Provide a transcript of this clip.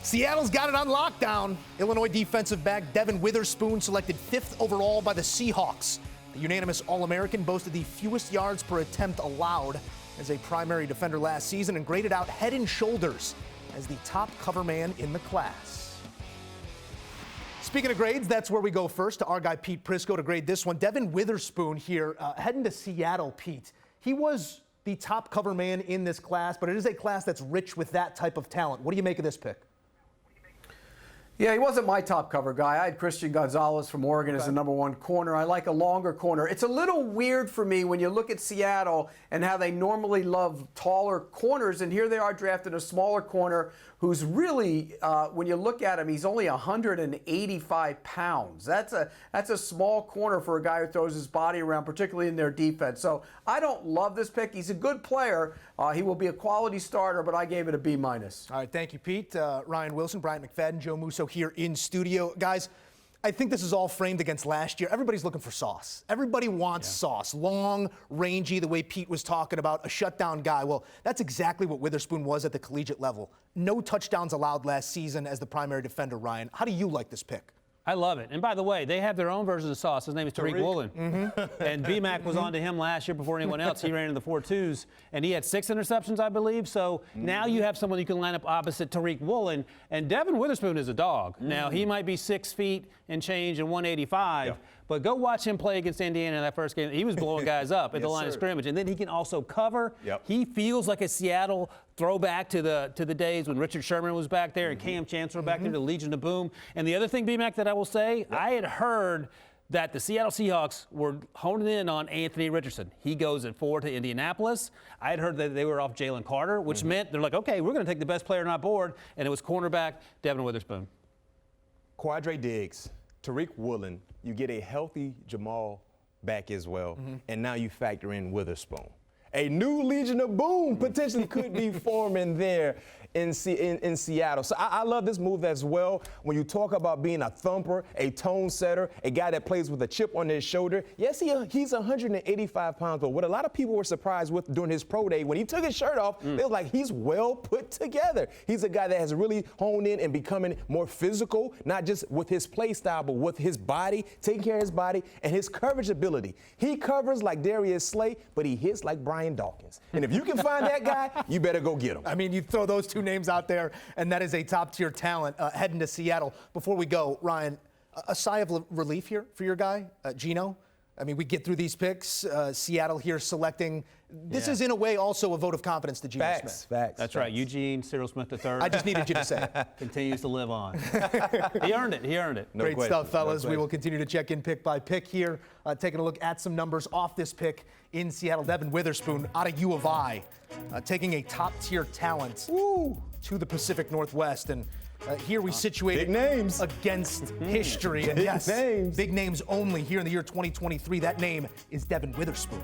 Seattle's got it on lockdown. Illinois defensive back Devon Witherspoon selected 5th overall by the Seahawks. The unanimous All-American boasted the fewest yards per attempt allowed as a primary defender last season and graded out head and shoulders as the top cover man in the class. Speaking of grades, that's where we go first to our guy Pete Prisco to grade this one. Devon Witherspoon here heading to Seattle, Pete. He was the top cover man in this class, but it is a class that's rich with that type of talent. What do you make of this pick? Yeah, he wasn't my top cover guy. I had Christian Gonzalez from Oregon as the #1 corner. I like a longer corner. It's a little weird for me when you look at Seattle and how they normally love taller corners, and here they are drafting a smaller corner who's really, when you look at him, he's only 185 pounds. That's a small corner for a guy who throws his body around, particularly in their defense. So I don't love this pick. He's a good player. He will be a quality starter, but I gave it a B-. All right, thank you, Pete. Ryan Wilson, Bryant McFadden, Joe Musso here in studio. Guys, I think this is all framed against last year. Everybody's looking for sauce. Everybody wants sauce. Long, rangy, the way Pete was talking about, a shutdown guy. Well, that's exactly what Witherspoon was at the collegiate level. No touchdowns allowed last season as the primary defender, Ryan. How do you like this pick? I love it. And by the way, they have their own version of sauce. His name is Tariq Woolen. And BMAC was on to him last year before anyone else. He ran in the 4.2s, and he had 6 interceptions, I believe. So now you have someone you can line up opposite Tariq Woolen. And Devon Witherspoon is a dog. Now, he might be 6 feet and change and 185. But go watch him play against Indiana in that first game. He was blowing guys up at the line of scrimmage. And then he can also cover. He feels like a Seattle throwback to the days when Richard Sherman was back there and Cam Chancellor back there, the Legion of Boom. And the other thing, B-Mac, that I will say, I had heard that the Seattle Seahawks were honing in on Anthony Richardson. He goes at 4 to Indianapolis. I had heard that they were off Jalen Carter, which meant they're like, okay, we're going to take the best player on our board. And it was cornerback Devon Witherspoon. Quadre Diggs, Tariq Woolen, you get a healthy Jamal back as well, and now you factor in Witherspoon. A new Legion of Boom potentially could be forming there in Seattle. So I love this move as well. When you talk about being a thumper, a tone setter, a guy that plays with a chip on his shoulder. Yes, he's 185 pounds, but what a lot of people were surprised with during his pro day, when he took his shirt off, it was like he's well put together. He's a guy that has really honed in and becoming more physical, not just with his play style, but with his body, taking care of his body and his coverage ability. He covers like Darius Slay, but he hits like Brian Dawkins. And if you can find that guy, you better go get him. I mean, you throw those two names out there, and that is a top-tier talent heading to Seattle. Before we go, Ryan, a sigh of relief here for your guy, Geno. I mean, we get through these picks. Seattle here selecting. This is, in a way, also a vote of confidence to Geno Smith. Facts. That's right. Eugene Cyril Smith III. I just needed you to say it. Continues to live on. He earned it. No Great question. stuff, fellas. No We will continue to check in pick by pick here, taking a look at some numbers off this pick in Seattle. Devon Witherspoon out of U of I, taking a top-tier talent to the Pacific Northwest. And here we situate big names against history. And big names. Big names only here in the year 2023. That name is Devon Witherspoon.